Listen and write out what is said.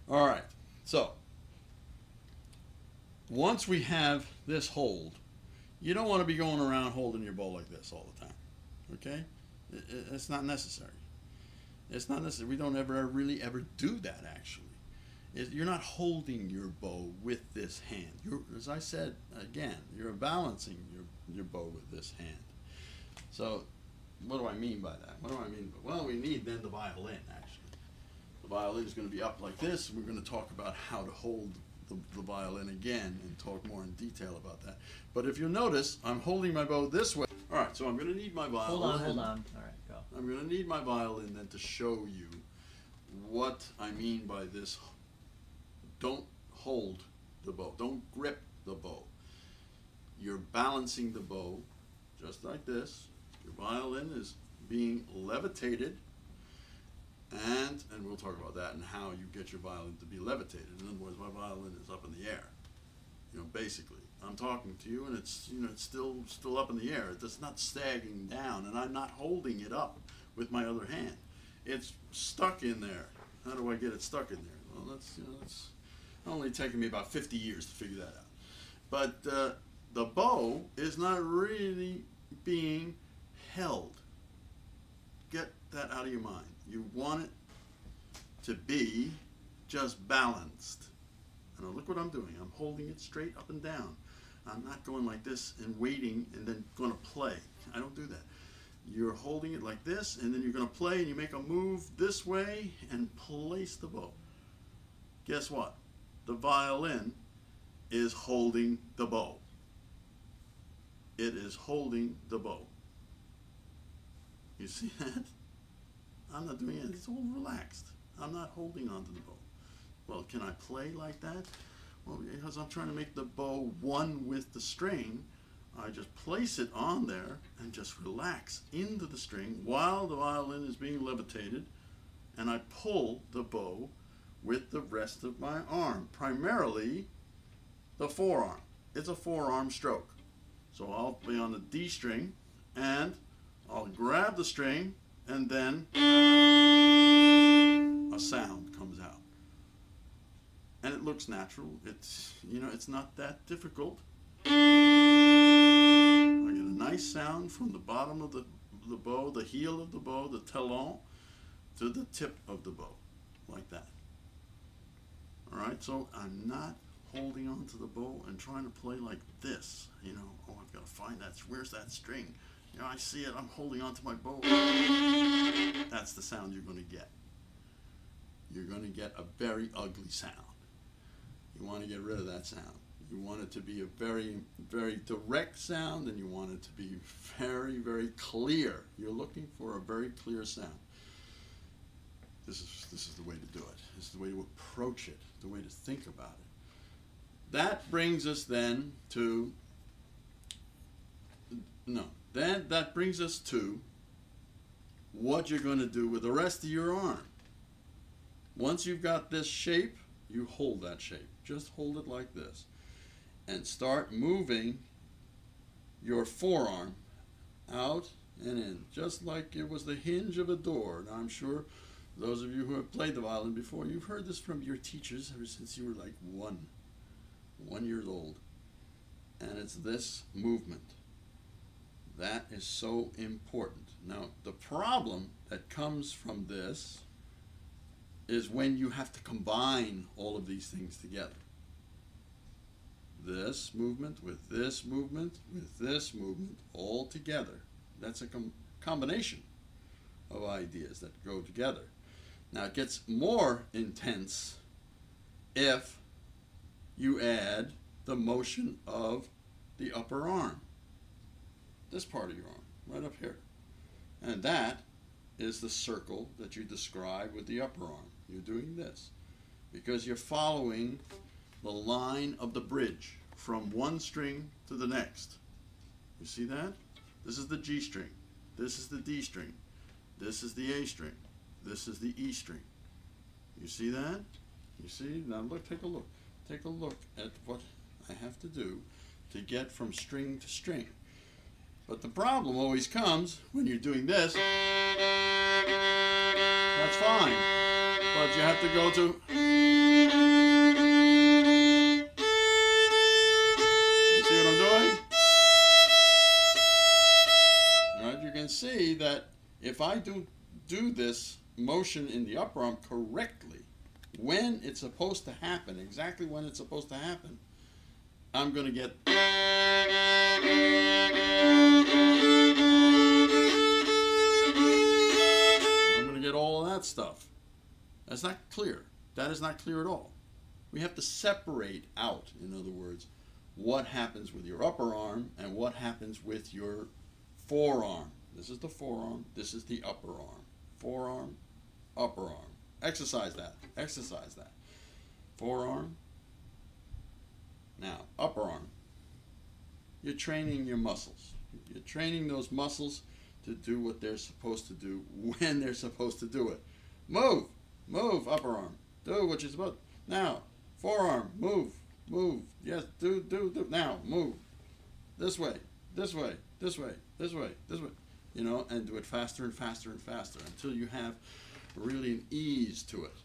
All right. So once we have this hold, you don't want to be going around holding your bow like this all the time. Okay? It's not necessary. It's not necessary. We don't ever really ever do that actually. You're not holding your bow with this hand. As I said again, you're balancing your bow with this hand. So what do I mean by that? What do I mean? Well, we need then the violin actually. The violin is going to be up like this. We're going to talk about how to hold the violin again and talk more in detail about that. But if you notice, I'm holding my bow this way. All right, so I'm going to need my violin. Hold on. All right, go. I'm going to need my violin then to show you what I mean by this. Don't hold the bow. Don't grip the bow. You're balancing the bow just like this. Your violin is being levitated, and we'll talk about that and how you get your violin to be levitated. In other words, my violin is up in the air. Basically, I'm talking to you, and it's it's still up in the air. It's not sagging down, and I'm not holding it up with my other hand. It's stuck in there. How do I get it stuck in there? Well, that's only taken me about 50 years to figure that out. But the bow is not really being held. Get that out of your mind. You want it to be just balanced. And look what I'm doing. I'm holding it straight up and down. I'm not going like this and waiting and then going to play. I don't do that. You're holding it like this, and then you're going to play, and you make a move this way and place the bow. Guess what? The violin is holding the bow. It is holding the bow. You see that? I'm not doing it. It's all relaxed. I'm not holding onto the bow. Well, can I play like that? Well, because I'm trying to make the bow one with the string, I just place it on there and just relax into the string while the violin is being levitated, and I pull the bow with the rest of my arm, primarily the forearm. It's a forearm stroke. So I'll be on the D string, and I'll grab the string, and then a sound comes out. And it looks natural. It's not that difficult. I get a nice sound from the bottom of the bow, the heel of the bow, the talon, to the tip of the bow, like that. All right, so I'm not holding on to the bow and trying to play like this. Oh, I've got to find that. Where's that string? I see it. I'm holding on to my bow. That's the sound you're going to get. You're going to get a very ugly sound. You want to get rid of that sound. You want it to be a very, very direct sound, and you want it to be very, very clear. You're looking for a very clear sound. This is the way to do it. This is the way to approach it, the way to think about it. That brings us then to, that brings us to what you're going to do with the rest of your arm. Once you've got this shape, you hold that shape. Just hold it like this. And start moving your forearm out and in, just like it was the hinge of a door. Now, I'm sure those of you who have played the violin before, you've heard this from your teachers ever since you were like 1 year old. And it's this movement. That is so important. Now, the problem that comes from this is when you have to combine all of these things together. This movement with this movement with this movement all together. That's a combination of ideas that go together. Now, it gets more intense if you add the motion of the upper arm. This part of your arm, right up here. And that is the circle that you describe with the upper arm. You're doing this because you're following the line of the bridge from one string to the next. You see that? This is the G string. This is the D string. This is the A string. This is the E string. You see that? You see? Now look, take a look. Take a look at what I have to do to get from string to string. But the problem always comes when you're doing this. That's fine. But you have to go to that if I do this motion in the upper arm correctly, when it's supposed to happen, exactly when it's supposed to happen, I'm going to get... I'm going to get all of that stuff. That's not clear. That is not clear at all. We have to separate out, in other words, what happens with your upper arm and what happens with your forearm. This is the forearm. This is the upper arm. Forearm, upper arm. Exercise that. Exercise that. Forearm. Now, upper arm. You're training your muscles. You're training those muscles to do what they're supposed to do when they're supposed to do it. Move. Move, upper arm. Do what you're supposed to. Now, forearm. Move. Move. Yes, do. Now, move. This way. This way. This way. This way. This way. You know, and do it faster and faster and faster until you have really an ease to it.